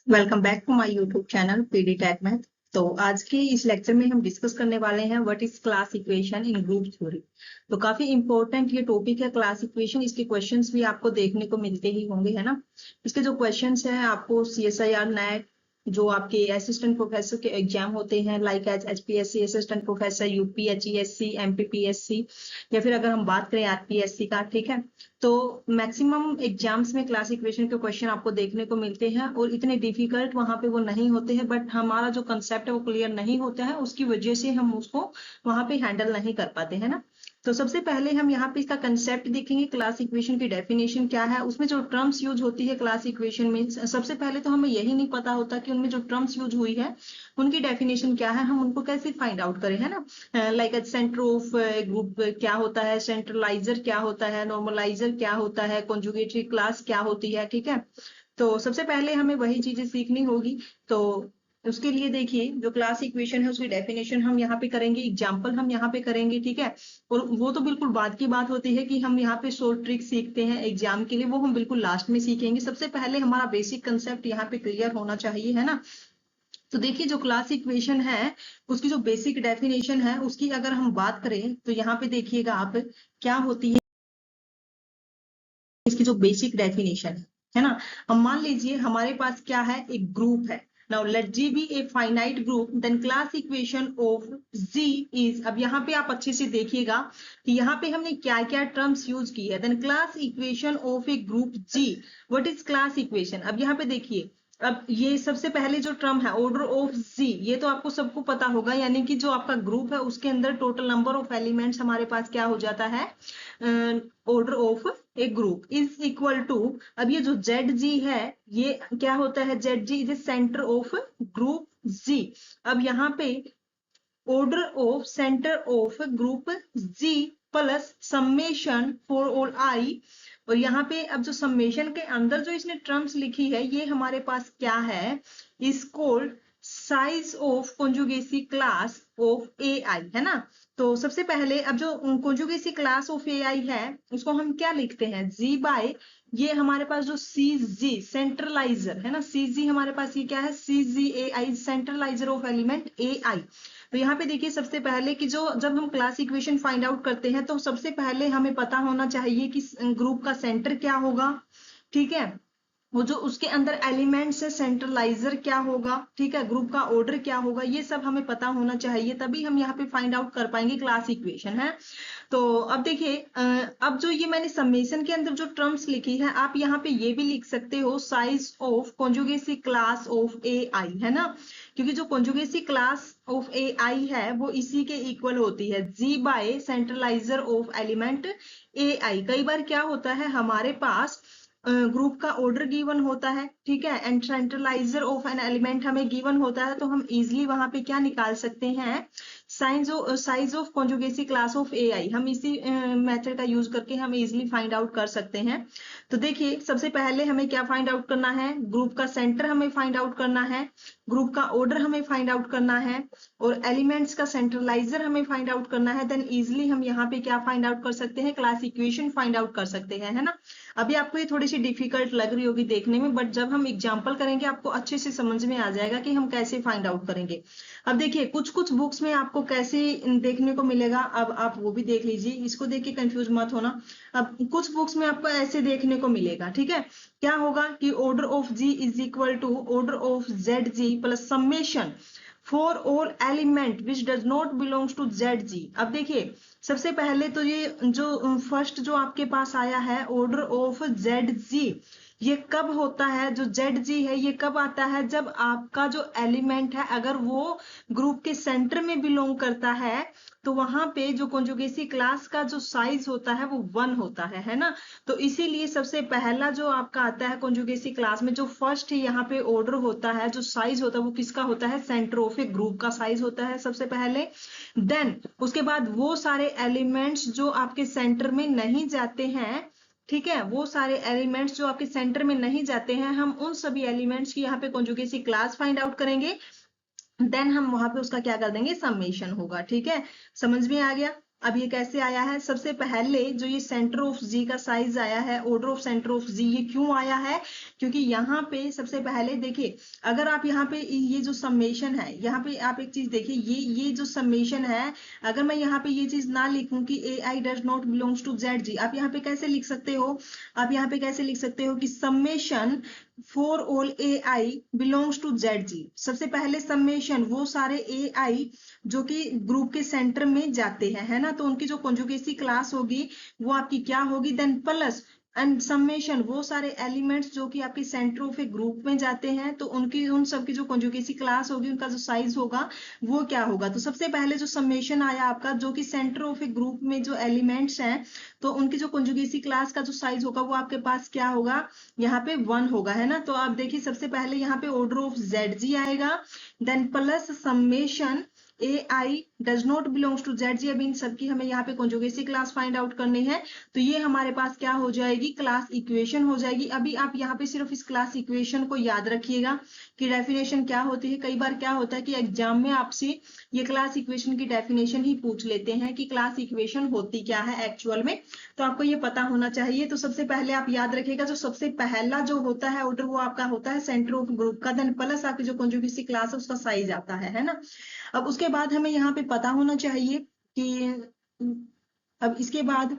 Welcome back to my YouTube channel PD tech math. तो आज के इस लेक्चर में हम डिस्कस करने वाले हैं what is class equation in group theory. तो काफी इंपॉर्टेंट ये टॉपिक है क्लास इक्वेशन। इसके क्वेश्चंस भी आपको देखने को मिलते ही होंगे, है ना। इसके जो क्वेश्चंस हैं आपको सीएसआईआर नेट, जो आपके असिस्टेंट प्रोफेसर के एग्जाम होते हैं like as HPSC assistant professor, UPHESC, MPPSC, या फिर अगर हम बात करें आरपीएससी का, ठीक है, तो मैक्सिमम एग्जाम्स में क्लास इक्वेशन के क्वेश्चन आपको देखने को मिलते हैं और इतने डिफिकल्ट वहां पे वो नहीं होते हैं, बट हमारा जो कंसेप्ट है वो क्लियर नहीं होता है, उसकी वजह से हम उसको वहां पे हैंडल नहीं कर पाते हैं ना। तो सबसे पहले हम यहाँ पे इसका कंसेप्ट देखेंगे, क्लास इक्वेशन की डेफिनेशन क्या है, उसमें जो टर्म्स यूज होती है क्लास इक्वेशन में। सबसे पहले तो हमें यही नहीं पता होता कि उनमें जो टर्म्स यूज हुई है उनकी डेफिनेशन क्या है, हम उनको कैसे फाइंड आउट करें, है ना। लाइक सेंटर ऑफ ग्रुप क्या होता है, सेंट्रलाइजर क्या होता है, नॉर्मलाइजर क्या होता है, कॉन्जुगेटरी क्लास क्या होती है, ठीक है। तो सबसे पहले हमें वही चीजें सीखनी होगी। तो उसके लिए देखिए, जो क्लास इक्वेशन है उसकी डेफिनेशन हम यहाँ पे करेंगे, एग्जाम्पल हम यहाँ पे करेंगे, ठीक है। और वो तो बिल्कुल बाद की बात होती है कि हम यहाँ पे शॉर्ट ट्रिक सीखते हैं एग्जाम के लिए, वो हम बिल्कुल लास्ट में सीखेंगे। सबसे पहले हमारा बेसिक कंसेप्ट यहाँ पे क्लियर होना चाहिए, है ना। तो देखिए, जो क्लास इक्वेशन है उसकी जो बेसिक डेफिनेशन है उसकी अगर हम बात करें तो यहाँ पे देखिएगा आप, क्या होती है इसकी जो बेसिक डेफिनेशन है ना। अब मान लीजिए हमारे पास क्या है, एक ग्रुप है। Now let G be a finite group, then class equation of G is, अब यहाँ पे आप अच्छे से देखिएगा कि यहाँ पे हमने क्या क्या टर्म्स यूज की है। Then class equation of a group G, what is class equation. अब यहाँ पे देखिए, अब ये सबसे पहले जो टर्म है ऑर्डर ऑफ जी, ये तो आपको सबको पता होगा, यानी कि जो आपका ग्रुप है उसके अंदर टोटल नंबर ऑफ एलिमेंट्स हमारे पास क्या हो जाता है, order of a group is equal to, अब ये जो जेड जी है ये क्या होता है, Z G is centre of group G. अब यहाँ पे order of centre of group G plus summation for all I, और यहाँ पे अब जो समेशन के अंदर जो इसने टर्म्स लिखी है ये हमारे पास क्या है, is called size of conjugacy class of A I, है ना। तो सबसे पहले अब जो कॉन्जुगेसी क्लास ऑफ ए आई है उसको हम क्या लिखते हैं, जी बाय, ये हमारे पास जो सी जी सेंट्रलाइजर है ना, सी जी हमारे पास ये क्या है, सी जी ए आई सेंट्रलाइजर ऑफ एलिमेंट ए आई। तो यहाँ पे देखिए, सबसे पहले कि जो जब हम क्लास इक्वेशन फाइंड आउट करते हैं तो सबसे पहले हमें पता होना चाहिए कि ग्रुप का सेंटर क्या होगा, ठीक है। वो जो उसके अंदर एलिमेंट्स है सेंट्रलाइजर क्या होगा, ठीक है, ग्रुप का ऑर्डर क्या होगा, ये सब हमें पता होना चाहिए, तभी हम यहाँ पे फाइंड आउट कर पाएंगे क्लास इक्वेशन, है। तो अब देखिए, अब जो ये मैंने समेशन के अंदर जो टर्म्स लिखी है, आप यहाँ पे ये भी लिख सकते हो size of conjugacy class of A I, है ना, क्योंकि जो कॉन्जुगेसी क्लास ऑफ ए आई है वो इसी के इक्वल होती है, जी बाय सेंट्रलाइजर ऑफ एलिमेंट ए आई। कई बार क्या होता है हमारे पास ग्रुप का ऑर्डर गिवन होता है, ठीक है, एंड सेंट्रलाइजर ऑफ एन एलिमेंट हमें गिवन होता है, तो हम इजिली वहां पे क्या निकाल सकते हैं, size of conjugacy class of A आई, हम इसी मेथड का यूज करके हम इजिली फाइंड आउट कर सकते हैं। तो देखिए, सबसे पहले हमें क्या फाइंड आउट करना है, ग्रुप का सेंटर हमें फाइंड आउट करना है, ग्रुप का ऑर्डर हमें फाइंड आउट करना है, और एलिमेंट्स का सेंट्रलाइजर हमें फाइंड आउट करना है। देन इजिली हम यहाँ पे क्या फाइंड आउट कर सकते हैं, क्लास इक्वेशन फाइंड आउट कर सकते हैं, है ना। अभी आपको ये थोड़ी सी डिफिकल्ट लग रही होगी देखने में, बट जब हम एग्जाम्पल करेंगे आपको अच्छे से समझ में आ जाएगा कि हम कैसे फाइंड आउट करेंगे। अब देखिए, कुछ कुछ बुक्स में आपको कैसे देखने को मिलेगा, अब आप वो भी देख लीजिए, इसको देख के कंफ्यूज मत होना। अब कुछ बुक्स में आपको ऐसे देखने को मिलेगा, ठीक है, क्या होगा कि order of G is equal to order of Z G plus summation for all element which does not belongs to Z G. अब देखिए, सबसे पहले तो ये जो फर्स्ट जो आपके पास आया है ऑर्डर ऑफ जेड जी, ये कब होता है, जो जेड जी है ये कब आता है, जब आपका जो एलिमेंट है अगर वो ग्रुप के सेंटर में बिलोंग करता है, तो वहां पे जो कॉन्जुगेसी क्लास का जो साइज होता है वो 1 होता है ना। तो इसीलिए सबसे पहला जो आपका आता है कॉन्जुगेसी क्लास में, जो फर्स्ट यहाँ पे ऑर्डर होता है, जो साइज होता है वो किसका होता है, सेंटर ऑफ ए ग्रुप का साइज होता है सबसे पहले। देन उसके बाद वो सारे एलिमेंट्स जो आपके सेंटर में नहीं जाते हैं, ठीक है, वो सारे एलिमेंट्स जो आपके सेंटर में नहीं जाते हैं, हम उन सभी एलिमेंट्स की यहाँ पे कॉन्जुगेसी क्लास फाइंड आउट करेंगे। देन हम वहां पे उसका क्या कर देंगे, समेशन होगा, ठीक है, समझ में आ गया। अब ये कैसे आया है? सबसे पहले जो ये सेंटर ऑफ जी का साइज आया है, ऑर्डर ऑफ सेंटर ऑफ जी, ये क्यों आया है? क्योंकि यहाँ पे सबसे पहले देखिए, अगर आप यहाँ पे ये जो समेशन है, यहाँ पे आप एक चीज देखिए, ये जो समेशन है, अगर मैं यहाँ पे ये चीज ना लिखूं कि A I does not belongs to Z G, आप यहाँ पे कैसे लिख सकते हो? आप यहाँ पे कैसे लिख सकते हो कि summation for all A I belongs to Z G. सबसे पहले समेशन वो सारे ए आई जो कि ग्रुप के सेंटर में जाते हैं, है ना, तो उनकी जो कॉन्जुगेसी क्लास होगी वो आपकी क्या होगी? देन प्लस एंड समेशन वो सारे एलिमेंट्स जो कि आपके सेंटर ऑफ ए ग्रुप में जाते हैं, तो उनकी उन सब की जो कॉन्जुगेसी क्लास होगी, उनका जो साइज होगा वो क्या होगा? तो सबसे पहले जो समेशन आया आपका, जो कि सेंटर ऑफ ए ग्रुप में जो एलिमेंट्स हैं, तो उनकी जो कॉन्जुगेसी क्लास का जो साइज होगा वो आपके पास क्या होगा? यहाँ पे 1 होगा, है ना। तो आप देखिए, सबसे पहले यहाँ पे ऑर्डर ऑफ जेड जी आएगा, then plus summation A I does not belongs to Z G. अब इन सबकी हमें यहाँ पे कॉन्जुगेसी क्लास फाइंड आउट करनी है, तो ये हमारे पास क्या हो जाएगी? क्लास इक्वेशन हो जाएगी। अभी आप यहाँ पे सिर्फ इस क्लास इक्वेशन को याद रखिएगा कि डेफिनेशन क्या होती है। कई बार क्या होता है कि एग्जाम में आपसे ये क्लास इक्वेशन की डेफिनेशन ही पूछ लेते हैं कि क्लास इक्वेशन होती क्या है एक्चुअल में, तो आपको ये पता होना चाहिए। तो सबसे पहले आप याद रखिएगा, जो सबसे पहला जो होता है ऑर्डर वो आपका होता है सेंटर ऑफ ग्रुप का, देन प्लस आपकी जो कॉन्जुगेसी क्लास है उसका साइज आता है ना। अब उसके बाद हमें यहाँ पे पता होना चाहिए कि अब इसके बाद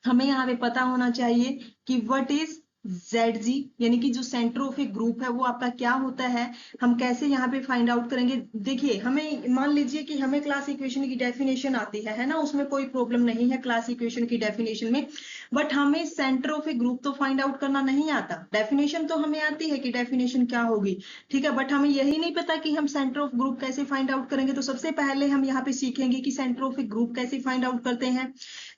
हमें यहाँ पे पता होना चाहिए कि व्हाट इज जेड जी, यानी कि जो सेंटर ऑफ ए ग्रुप है वो आपका क्या होता है, हम कैसे यहाँ पे फाइंड आउट करेंगे? देखिए, हमें मान लीजिए कि हमें क्लास इक्वेशन की डेफिनेशन आती है ना, उसमें कोई प्रॉब्लम नहीं है क्लास इक्वेशन की डेफिनेशन में, बट हमें सेंटर ऑफ ए ग्रुप तो फाइंड आउट करना नहीं आता। डेफिनेशन तो हमें आती है कि डेफिनेशन क्या होगी, ठीक है, बट हमें यही नहीं पता कि हम सेंटर ऑफ ग्रुप कैसे फाइंड आउट करेंगे। तो सबसे पहले हम यहाँ पे सीखेंगे कि सेंटर ऑफ ए ग्रुप कैसे फाइंड आउट करते हैं।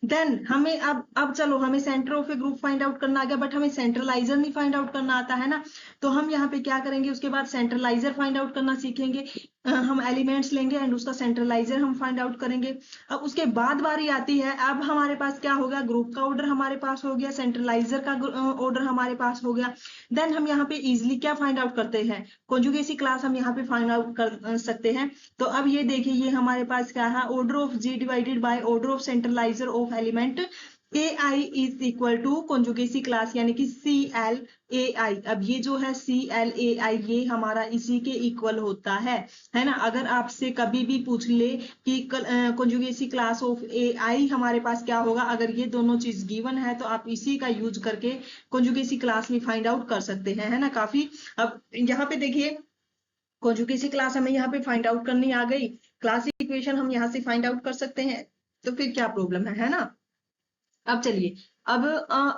देन हमें अब चलो, हमें centre of a group find out करना आ गया, बट हमें सेंट्रलाइजर नहीं फाइंड आउट करना आता है ना, तो हम यहाँ पे क्या करेंगे? उसके बाद सेंट्रलाइजर फाइंड आउट करना सीखेंगे। हम एलिमेंट्स लेंगे एंड उसका सेंट्रलाइजर हम फाइंड आउट करेंगे। अब उसके बाद बारी आती है, अब हमारे पास क्या होगा? ग्रुप का ऑर्डर हमारे पास हो गया, सेंट्रलाइजर का ऑर्डर हमारे पास हो गया। देन हम यहाँ पे इजिली क्या फाइंड आउट करते हैं? कॉन्जुगेसी क्लास हम यहाँ पे फाइंड आउट कर सकते हैं। तो अब ये देखिए, ये हमारे पास क्या है? Order of ji divided by order of सेंट्रलाइजर of element A I is equal to conjugacy class, यानी कि सी एल ए आई। अब ये जो है सी एल ए आई, ये हमारा इसी के इक्वल होता है ना। अगर आपसे कभी भी पूछ ले कि कॉन्जुगेसी क्लास ऑफ ए आई हमारे पास क्या होगा, अगर ये दोनों चीज गिवन है तो आप इसी का यूज करके कॉन्जुगेसी क्लास भी फाइंड आउट कर सकते हैं, है ना, काफी। अब यहाँ पे देखिए, कॉन्जुगेसी क्लास हमें यहाँ पे फाइंड आउट करनी आ गई, क्लास इक्वेशन हम यहाँ से फाइंड आउट कर सकते हैं, तो फिर क्या प्रॉब्लम है ना। अब चलिए, अब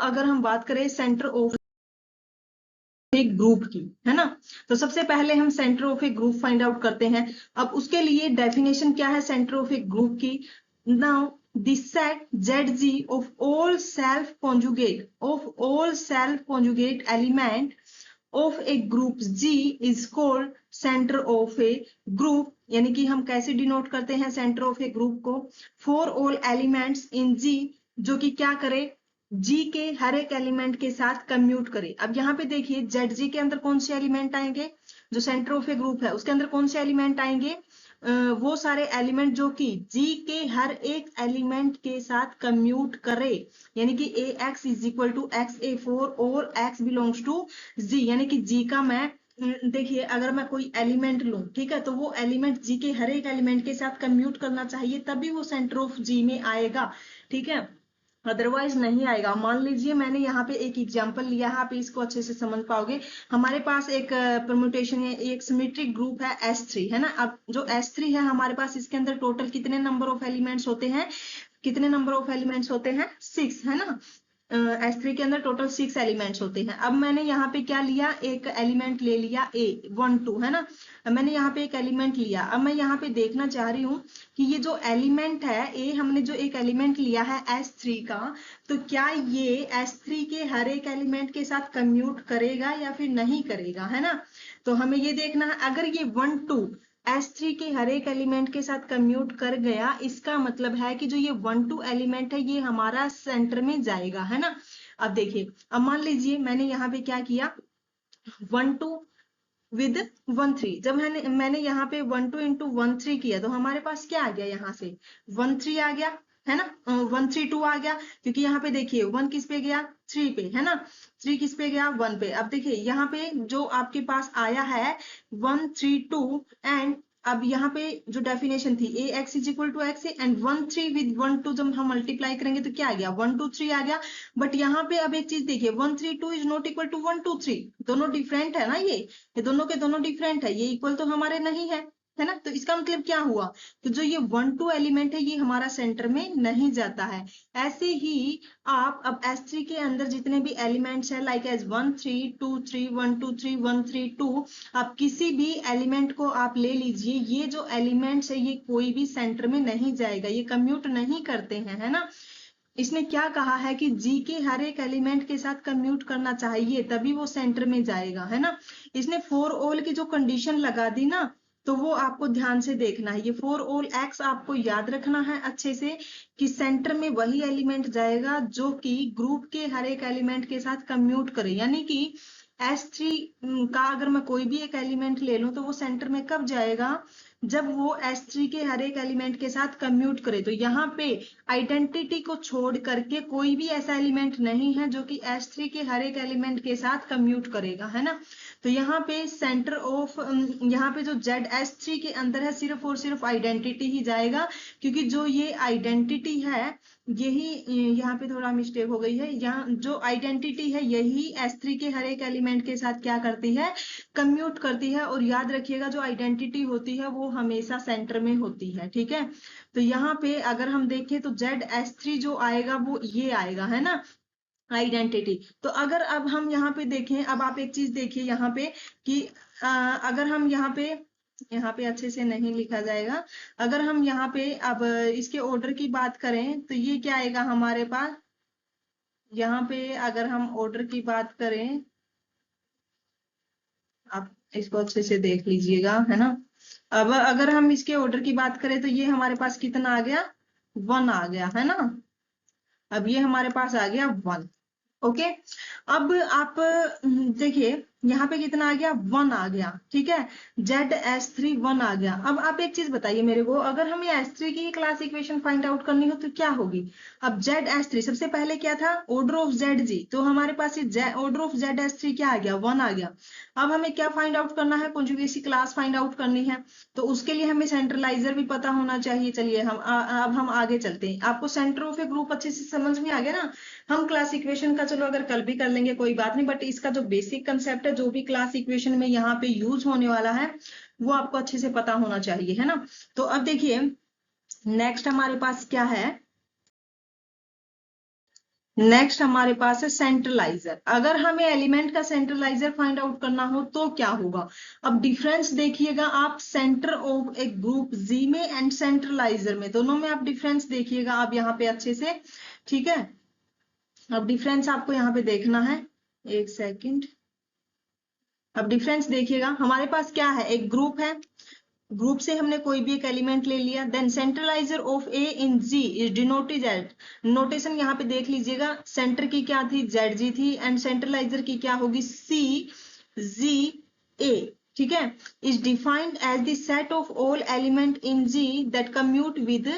अगर हम बात करें सेंटर ऑफ एक ग्रुप की, है ना, तो सबसे पहले हम centre of a group find out करते हैं। अब उसके लिए डेफिनेशन क्या है सेंटर ऑफ ए ग्रुप की? Now the set zg of all self conjugate element of a group G is called center of a group। यानी कि हम कैसे डिनोट करते हैं सेंटर ऑफ ए ग्रुप को? for all elements in G, जो कि क्या करे? जी के हर एक एलिमेंट के साथ कम्यूट करे। अब यहाँ पे देखिए, जेड जी के अंदर कौन से एलिमेंट आएंगे? जो सेंटर ऑफ ए ग्रुप है उसके अंदर कौन से एलिमेंट आएंगे? वो सारे एलिमेंट जो कि जी के हर एक एलिमेंट के साथ कम्यूट करे, यानी कि A X is equal to X A for और एक्स बिलोंग्स टू जी, यानी कि जी का मैं देखिए, अगर मैं कोई एलिमेंट लूं, ठीक है, तो वो एलिमेंट जी के हर एक एलिमेंट के साथ कम्यूट करना चाहिए, तभी वो सेंटर ऑफ जी में आएगा, ठीक है, अदरवाइज नहीं आएगा। मान लीजिए मैंने यहाँ पे एक एग्जांपल लिया है, आप इसको अच्छे से समझ पाओगे। हमारे पास एक परम्यूटेशन है, एक सिमेट्रिक ग्रुप है S3, है ना। अब जो S3 है हमारे पास, इसके अंदर टोटल कितने नंबर ऑफ एलिमेंट्स होते हैं? कितने नंबर ऑफ एलिमेंट्स होते हैं? 6, है ना। S3 के अंदर टोटल 6 एलिमेंट्स होते हैं। अब मैंने यहाँ पे क्या लिया? एक एलिमेंट ले लिया A 1 2, है ना। मैंने यहाँ पे एक एलिमेंट लिया। अब मैं यहाँ पे देखना चाह रही हूँ कि ये जो एलिमेंट है A, हमने जो एक एलिमेंट लिया है S3 का, तो क्या ये S3 के हर एक एलिमेंट के साथ कम्यूट करेगा या फिर नहीं करेगा, है ना। तो हमें ये देखना है, अगर ये 1 2 S3 के हर एक एलिमेंट के साथ कम्यूट कर गया, इसका मतलब है कि जो ये 1 2 एलिमेंट है ये हमारा सेंटर में जाएगा, है ना। अब देखिए, अब मान लीजिए मैंने यहाँ पे क्या किया? 1 2 विद 1 3, जब मैंने यहाँ पे 1 2 इंटू 1 3 किया, तो हमारे पास क्या आ गया? यहाँ से 1 3 आ गया, है ना। 1 3 2 आ गया, क्योंकि यहाँ पे देखिए 1 किस पे गया, 3 पे, है ना। 3 किस पे गया, 1 पे। अब देखिए यहाँ पे जो आपके पास आया है 1 3 2, एंड अब यहाँ पे जो डेफिनेशन थी A X is equal to X and 1 3 with 1 2 जब हम मल्टीप्लाई करेंगे तो क्या आ गया, 1 2 3 आ गया। बट यहाँ पे अब एक चीज देखिए 1 3 2 इज नॉट इक्वल टू 1 2 3, दोनों डिफरेंट है ना, ये दोनों के दोनों डिफरेंट है, ये इक्वल तो हमारे नहीं है ना। तो इसका मतलब क्या हुआ, तो जो ये 1 2 एलिमेंट है ये हमारा सेंटर में नहीं जाता है। ऐसे ही आप अब S3 के अंदर जितने भी एलिमेंट्स है लाइक एज 1 3 2 3 1 2 3 1 3 2, आप किसी भी एलिमेंट को आप ले लीजिए, ये जो एलिमेंट्स है ये कोई भी सेंटर में नहीं जाएगा, ये कम्यूट नहीं करते हैं, है ना। इसने क्या कहा है कि जी के हर एक एलिमेंट के साथ कम्यूट करना चाहिए तभी वो सेंटर में जाएगा, है ना। इसने फॉर ऑल की जो कंडीशन लगा दी ना, तो वो आपको ध्यान से देखना है। ये फॉर ऑल एक्स आपको याद रखना है अच्छे से कि सेंटर में वही एलिमेंट जाएगा जो कि ग्रुप के हर एक एलिमेंट के साथ कम्यूट करे, यानी कि S3 का अगर मैं कोई भी एक एलिमेंट ले लूं तो वो सेंटर में कब जाएगा, जब वो S3 के हर एक एलिमेंट के साथ कम्यूट करे। तो यहाँ पे आइडेंटिटी को छोड़ करके कोई भी ऐसा एलिमेंट नहीं है जो कि S3 के हर एक एलिमेंट के साथ कम्यूट करेगा, है ना। तो यहाँ पे सेंटर ऑफ यहाँ पे जो ZS3 के अंदर है सिर्फ और सिर्फ आइडेंटिटी ही जाएगा, क्योंकि जो ये आइडेंटिटी है यही, यहाँ पे थोड़ा मिस्टेक हो गई है, यहाँ जो आइडेंटिटी है यही S3 के हर एक एलिमेंट के साथ क्या करती है, कम्यूट करती है। और याद रखिएगा जो आइडेंटिटी होती है वो हमेशा सेंटर में होती है, ठीक है। तो यहाँ पे अगर हम देखें तो ZS3 जो आएगा वो ये आएगा, है ना, आइडेंटिटी। तो अगर अब हम यहाँ पे देखें, अब आप एक चीज देखिए यहाँ पे कि अगर हम यहाँ पे अच्छे से नहीं लिखा जाएगा, अगर हम यहाँ पे अब इसके ऑर्डर की बात करें तो ये क्या आएगा हमारे पास, यहाँ पे अगर हम ऑर्डर की बात करें, आप इसको अच्छे से देख लीजिएगा, है ना। अब अगर हम इसके ऑर्डर की बात करें तो ये हमारे पास कितना आ गया, 1 आ गया, है ना। अब ये हमारे पास आ गया 1, ओके। अब आप देखिए यहाँ पे कितना आ गया, 1 आ गया, ठीक है। ZS3 1 आ गया। अब आप एक चीज बताइए मेरे को, अगर हमें S3 की क्लास इक्वेशन फाइंड आउट करनी हो तो क्या होगी। अब ZS3 सबसे पहले क्या था, ऑर्डर ऑफ ZG, तो हमारे पास ये ऑर्डर ऑफ ZS3 क्या आ गया, 1 आ गया। अब हमें क्या फाइंड आउट करना है, कॉन्जुगेसी क्लास फाइंड आउट करनी है, तो उसके लिए हमें सेंट्रलाइजर भी पता होना चाहिए। चलिए अब हम आगे चलते हैं। आपको सेंटर ऑफ ए ग्रुप अच्छे से समझ में आ गया ना। हम क्लास इक्वेशन का चलो अगर कल भी कर लेंगे कोई बात नहीं, बट इसका जो बेसिक कंसेप्ट है जो भी क्लास इक्वेशन में यहाँ पे यूज होने वाला है वो आपको अच्छे से पता होना चाहिए, है ना। तो अब देखिए नेक्स्ट हमारे पास क्या है, नेक्स्ट हमारे पास है सेंट्रलाइजर। अगर हमें एलिमेंट का सेंट्रलाइजर फाइंड आउट करना हो तो क्या होगा। अब डिफरेंस देखिएगा आप, सेंटर ऑफ एक ग्रुप जी में एंड सेंट्रलाइजर में, दोनों में आप डिफरेंस देखिएगा आप यहाँ पे अच्छे से, ठीक है। अब डिफरेंस आपको यहाँ पे देखना है, एक सेकंड। अब डिफरेंस देखिएगा, हमारे पास क्या है, एक ग्रुप है, ग्रुप से हमने कोई भी एक एलिमेंट ले लिया, then centraliser of A in G is denoted as, notation यहाँ पे देख लीजिएगा, सेंटर की क्या थी, ZG थी, एंड सेंट्रलाइजर की क्या होगी, CZA, ठीक है। Is defined as the set of all element in G that commute with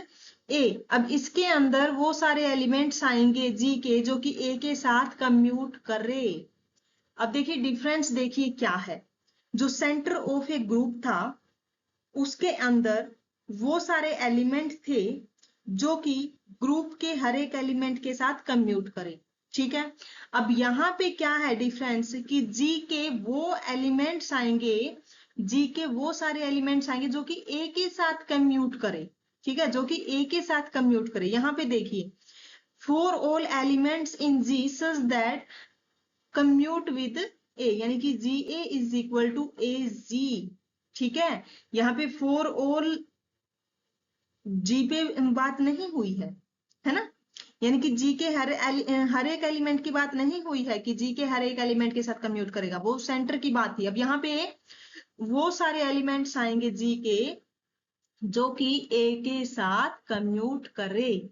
A. अब इसके अंदर वो सारे एलिमेंट्स आएंगे जी के जो कि ए के साथ कम्यूट करे। अब देखिए डिफरेंस देखिए क्या है, जो सेंटर ऑफ ए ग्रुप था उसके अंदर वो सारे एलिमेंट थे जो कि ग्रुप के हर एक एलिमेंट के साथ कम्यूट करे, ठीक है। अब यहाँ पे क्या है डिफरेंस कि जी के वो एलिमेंट्स आएंगे, जी के वो सारे एलिमेंट्स आएंगे जो कि ए के साथ कम्यूट करे, ठीक है, जो कि ए के साथ कम्यूट करे। यहाँ पे देखिए for all elements in G such that commute with a, यानी कि g a is equal to a g, ठीक है। यहाँ पे फॉर ऑल जी पे बात नहीं हुई है ना, यानी कि जी के हर एक एलिमेंट की बात नहीं हुई है कि जी के हर एक एलिमेंट के साथ कम्यूट करेगा, वो सेंटर की बात थी। अब यहाँ पे वो सारे एलिमेंट्स आएंगे जी के जो कि ए के साथ कम्यूट करे,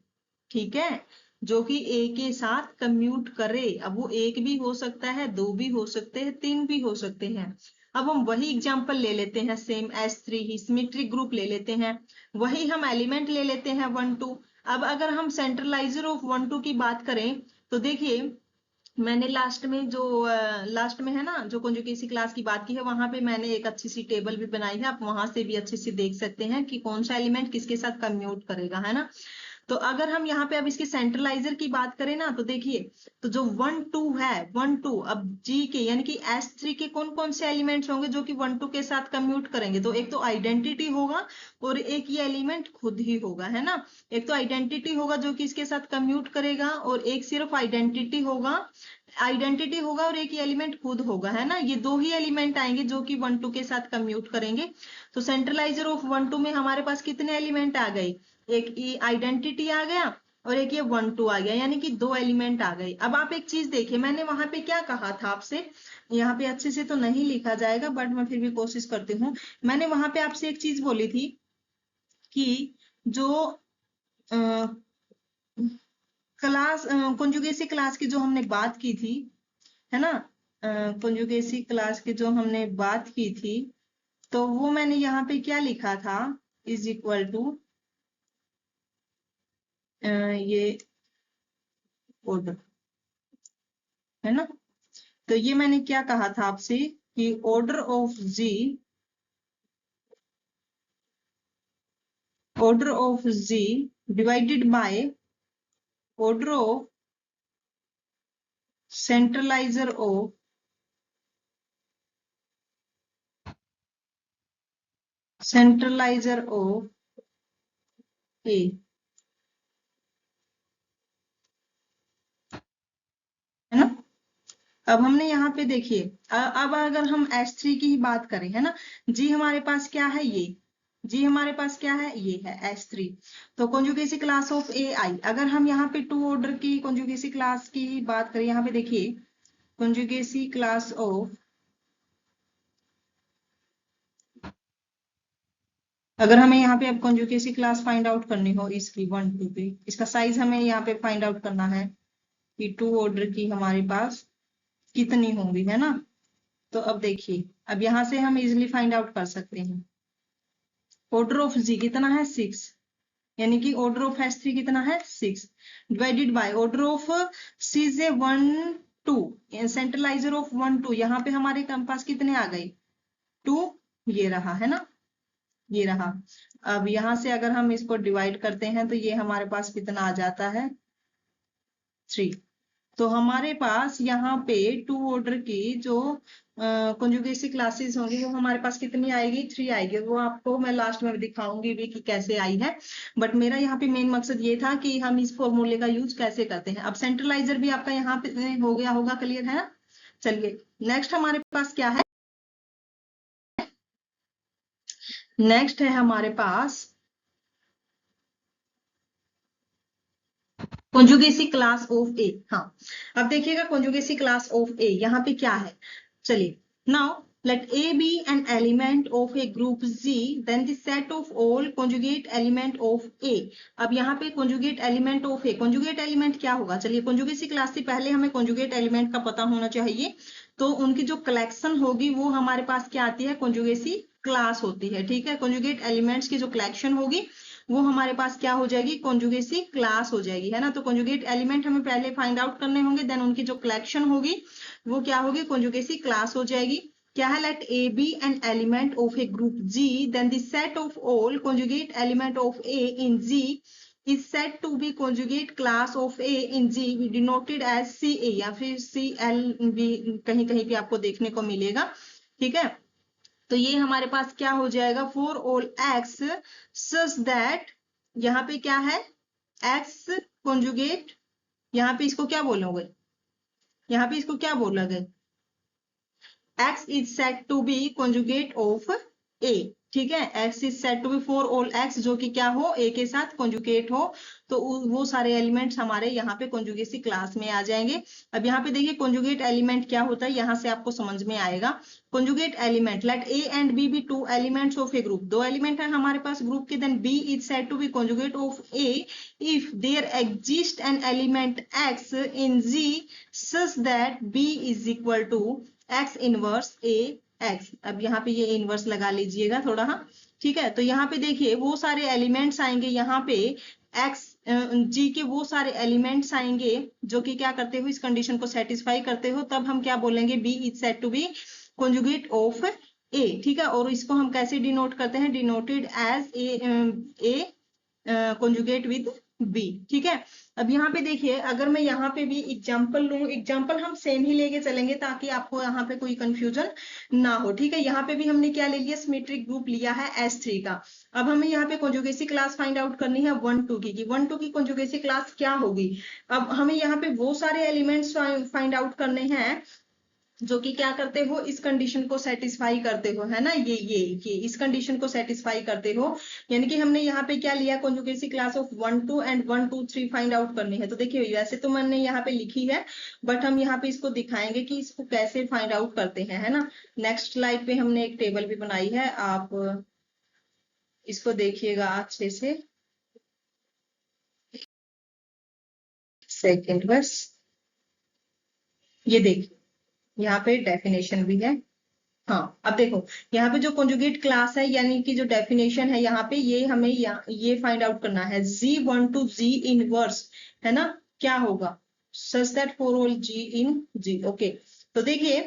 ठीक है, जो कि ए के साथ कम्यूट करे। अब वो एक भी हो सकता है, दो भी हो सकते हैं, तीन भी हो सकते हैं। अब हम वही एग्जांपल ले लेते हैं, सेम S3 ही सिमेट्रिक ग्रुप ले लेते हैं, वही हम एलिमेंट ले लेते हैं 1 2। अब अगर हम सेंट्रलाइजर ऑफ 1 2 की बात करें तो देखिए मैंने लास्ट में है ना जो कॉन्जुगेसी क्लास की बात की है, वहां पे मैंने एक अच्छी सी टेबल भी बनाई है, आप वहां से भी अच्छे से देख सकते हैं कि कौन सा एलिमेंट किसके साथ कम्यूट करेगा, है ना। तो अगर हम यहाँ पे अब इसके सेंट्रलाइजर की बात करें ना तो देखिए, तो जो 1 2 है 1 2, अब जी के यानी कि S3 के कौन कौन से एलिमेंट्स होंगे जो कि 1 2 के साथ कम्यूट करेंगे, तो एक तो आइडेंटिटी होगा और एक ये एलिमेंट खुद ही होगा, है ना। एक तो आइडेंटिटी होगा जो कि इसके साथ कम्यूट करेगा, और एक सिर्फ आइडेंटिटी होगा और एक ही एलिमेंट खुद होगा, है ना। ये दो ही एलिमेंट आएंगे जो कि 1 2 के साथ कम्यूट करेंगे। तो सेंट्रलाइजर ऑफ 1 2 में हमारे पास कितने एलिमेंट आ गए, एक ये आइडेंटिटी आ गया और एक ये 1 2 आ गया, यानी कि दो एलिमेंट आ गए। अब आप एक चीज देखिए, मैंने वहां पे क्या कहा था आपसे, यहाँ पे अच्छे से तो नहीं लिखा जाएगा बट मैं फिर भी कोशिश करती हूँ। मैंने वहां पे आपसे एक चीज बोली थी कि जो क्लास कॉन्जुगेसी क्लास की जो हमने बात की थी, है ना, कॉन्जुगेसी क्लास की जो हमने बात की थी, तो वो मैंने यहाँ पे क्या लिखा था, इज इक्वल टू ये ऑर्डर, है ना। तो ये मैंने क्या कहा था आपसे कि order of ji divided by order of सेंट्रलाइजर of a, है ना। अब हमने यहाँ पे देखिए, अब अगर हम S3 की ही बात करें, है ना, जी हमारे पास क्या है, ये जी हमारे पास क्या है, ये है S3। तो कॉन्जुगेसी क्लास ऑफ ए आई, अगर हम यहाँ पे 2 ऑर्डर की कॉन्जुगेसी क्लास की बात करें, यहाँ पे देखिए कॉन्जुगेसी क्लास ऑफ, अगर हमें यहाँ पे अब कॉन्जुगेसी क्लास फाइंड आउट करनी हो इसकी 1 2 पे, इसका साइज हमें यहाँ पे फाइंड आउट करना है कि 2 ऑर्डर की हमारे पास कितनी होंगी, है ना। तो अब देखिए, अब यहाँ से हम इजिली फाइंड आउट कर सकते हैं। ऑर्डर ऑफ जी कितना है 6, यानी कि ऑर्डर ऑफ S3 कितना है 6, divided by order of C J 1 2, centralizer of 1 2, यहाँ पे हमारे पास कितने आ गए 2, ये रहा, है ना, ये रहा। अब यहाँ से अगर हम इसको डिवाइड करते हैं तो ये हमारे पास कितना आ जाता है 3। तो हमारे पास यहाँ पे 2 ऑर्डर की जो कॉन्जुगेसी क्लासेस होंगी वो हमारे पास कितनी आएगी 3 आएगी, वो आपको मैं लास्ट में दिखाऊंगी भी कि कैसे आई है। बट मेरा यहाँ पे मेन मकसद ये था कि हम इस फॉर्मूले का यूज कैसे करते हैं। अब सेंट्रलाइजर भी आपका यहाँ पे हो गया होगा, क्लियर है ना। चलिए नेक्स्ट हमारे पास क्या है, नेक्स्ट है हमारे पास कॉन्जुगेसी क्लास ऑफ ए। हाँ, अब देखिएगा कॉन्जुगेसी क्लास ऑफ ए यहाँ पे क्या है, चलिए now let A be an element of a group Z, then the set of all conjugate element of A। अब यहाँ पे conjugate element of A, conjugate element क्या होगा, चलिए conjugacy क्लास से पहले हमें conjugate element का पता होना चाहिए। तो उनकी जो कलेक्शन होगी वो हमारे पास क्या आती है, conjugacy क्लास होती है, ठीक है। conjugate elements की जो कलेक्शन होगी वो हमारे पास क्या हो जाएगी, कॉन्जुगेसी क्लास हो जाएगी, है ना। तो कॉन्जुगेट एलिमेंट हमें पहले फाइंड आउट करने होंगे, देन उनकी जो कलेक्शन होगी वो क्या होगी, कॉन्जुगेसी क्लास हो जाएगी। क्या है, let a be an element of a group G, then the set of all conjugate element of A in G is said to be conjugate class of A in G, denoted as CA या फिर CL भी कहीं कहीं भी आपको देखने को मिलेगा, ठीक है। तो ये हमारे पास क्या हो जाएगा, for all x such that, यहाँ पे क्या है एक्स कॉन्जुगेट, यहाँ पे इसको क्या बोलोगे, यहाँ पे इसको क्या बोला गया, x is said to be conjugate of a, ठीक है। x is said to be for all x जो कि क्या हो, a के साथ conjugate हो, तो वो सारे एलिमेंट्स हमारे यहाँ पे conjugacy क्लास में आ जाएंगे। अब यहाँ पे देखिए conjugate एलिमेंट क्या होता है, यहाँ से आपको समझ में आएगा। conjugate element, let a and b be two elements of a group, दो एलिमेंट है हमारे पास ग्रुप के, then b is said to be conjugate of a if there exists an element x in z such that b is equal to x inverse A x. अब यहाँ पे ये inverse लगा लीजिएगा थोड़ा, हाँ ठीक है। तो यहाँ पे देखिए वो सारे एलिमेंट्स आएंगे यहाँ पे x जी के वो सारे एलिमेंट्स आएंगे जो कि क्या करते हो, इस कंडीशन को सेटिस्फाई करते हो, तब हम क्या बोलेंगे, b is said to be conjugate of a. ठीक है, और इसको हम कैसे डिनोट करते हैं, denoted as a conjugate with b. ठीक है, अब यहाँ पे देखिए, अगर मैं यहाँ पे भी एग्जाम्पल लूं, एग्जाम्पल हम सेम ही लेके चलेंगे ताकि आपको यहाँ पे कोई कंफ्यूजन ना हो। ठीक है, यहाँ पे भी हमने क्या ले लिया, सिमेट्रिक ग्रुप लिया है S3 का। अब हमें यहाँ पे कॉन्जुगेसी क्लास फाइंड आउट करनी है 1 2 की 1 2 की कॉन्जुगेसी क्लास क्या होगी। अब हमें यहाँ पे वो सारे एलिमेंट्स फाइंड आउट करने हैं जो कि क्या करते हो, इस कंडीशन को सेटिस्फाई करते हो, है ना, ये इस कंडीशन को सेटिस्फाई करते हो। यानी कि हमने यहाँ पे क्या लिया, conjugacy class of 1 2 and 1 2 3 find out करनी है। तो देखिए, वैसे तो मैंने यहाँ पे लिखी है, बट हम यहाँ पे इसको दिखाएंगे कि इसको कैसे फाइंड आउट करते हैं, है ना। नेक्स्ट स्लाइड पे हमने एक टेबल भी बनाई है, आप इसको देखिएगा अच्छे से। सेकेंड वर्स, ये देखिए, यहाँ पे डेफिनेशन भी है। हाँ, अब देखो, यहाँ पे जो कॉन्जुगेट क्लास है, यानी कि जो डेफिनेशन है यहाँ पे, ये हमें ये फाइंड आउट करना है, Z1 to Z इनवर्स, है ना, क्या होगा, such that for all G in G। Okay, तो देखिए,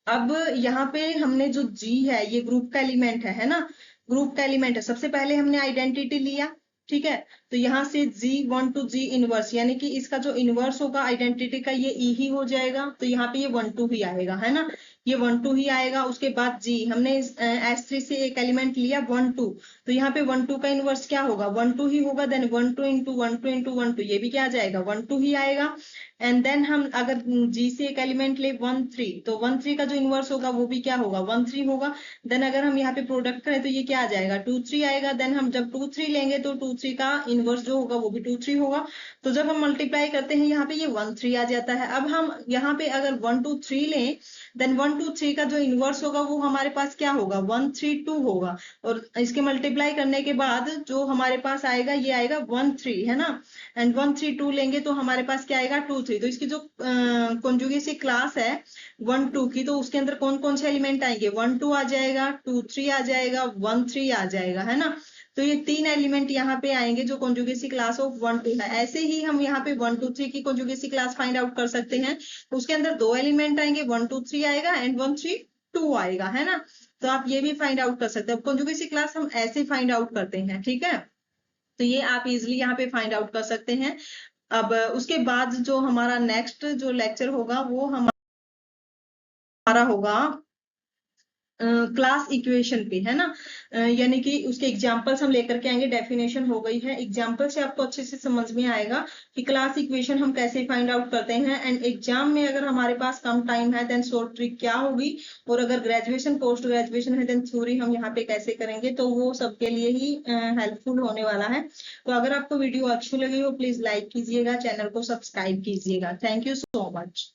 अब यहाँ पे हमने जो G है, ये ग्रुप का एलिमेंट है ना, ग्रुप का एलिमेंट है। सबसे पहले हमने आइडेंटिटी लिया, ठीक है, तो यहाँ से Z1 to Z इनवर्स, यानी कि इसका जो इनवर्स होगा आइडेंटिटी का, ये E ही हो जाएगा, तो यहाँ पे ये 1 2 ही आएगा, है ना, ये 1 2 ही आएगा। उसके बाद जी, हमने S3 से एक एलिमेंट लिया 1 2, तो यहाँ पे 1 2 का इनवर्स क्या होगा, 1 2 ही होगा। देन 1 2 इंटू 1 2 इंटू 1 2, ये भी क्या आ जाएगा, 1 2 ही आएगा। एंड देन हम अगर जी से एक एलिमेंट ले 1 3, तो 1 3 का जो इनवर्स होगा वो भी क्या होगा, 1 3 होगा। देन अगर हम यहाँ पे प्रोडक्ट करें तो ये क्या आ जाएगा, 2 3 आएगा। देन हम जब 2 3 लेंगे तो 2 3 का इनवर्स जो होगा वो भी 2 3 होगा। तो जब हम मल्टीप्लाई करते हैं यहाँ पे ये 1 3 आ जाता है। अब हम यहाँ पे अगर 1 2 3 लें, देन 1 2 3 का जो इनवर्स होगा वो हमारे पास क्या होगा, 1 3 2 होगा। और इसके मल्टीप्लाई करने के बाद जो हमारे पास आएगा, ये आएगा 1 3, है ना। एंड 1 3 2 लेंगे तो हमारे पास क्या आएगा, 2 3। तो इसकी जो कॉन्जुगेसी क्लास है 1 2 की, तो उसके अंदर कौन कौन से एलिमेंट आएंगे, 1 2 आ जाएगा, 2 3 आ जाएगा, 1 3 आ जाएगा, है ना। तो ये 3 एलिमेंट यहाँ पे आएंगे जो कॉन्जुगेसी क्लास ऑफ 1 2 है। ऐसे ही हम यहाँ पे 1 2 3 की कॉन्जुगेसी क्लास फाइंड आउट कर सकते हैं। तो उसके अंदर 2 एलिमेंट आएंगे, 1 2 3 आएगा एंड 1 3 2 आएगा, है ना। तो आप ये भी फाइंड आउट कर सकते हैं। कॉन्जुगेसी क्लास हम ऐसे फाइंड आउट करते हैं, ठीक है। तो ये आप इजिली यहाँ पे फाइंड आउट कर सकते हैं। अब उसके बाद जो हमारा नेक्स्ट जो लेक्चर होगा वो हमारा होगा क्लास इक्वेशन पे, है ना। यानी कि उसके एग्जांपल्स हम लेकर के आएंगे। डेफिनेशन हो गई है, एग्जांपल से आपको अच्छे से समझ में आएगा कि क्लास इक्वेशन हम कैसे फाइंड आउट करते हैं। एंड एग्जाम में अगर हमारे पास कम टाइम है देन शॉर्ट ट्रिक क्या होगी, और अगर ग्रेजुएशन पोस्ट ग्रेजुएशन है देन थ्योरी हम यहाँ पे कैसे करेंगे, तो वो सबके लिए ही हेल्पफुल होने वाला है। तो अगर आपको वीडियो अच्छी लगी हो प्लीज लाइक कीजिएगा, चैनल को सब्सक्राइब कीजिएगा। Thank you so much.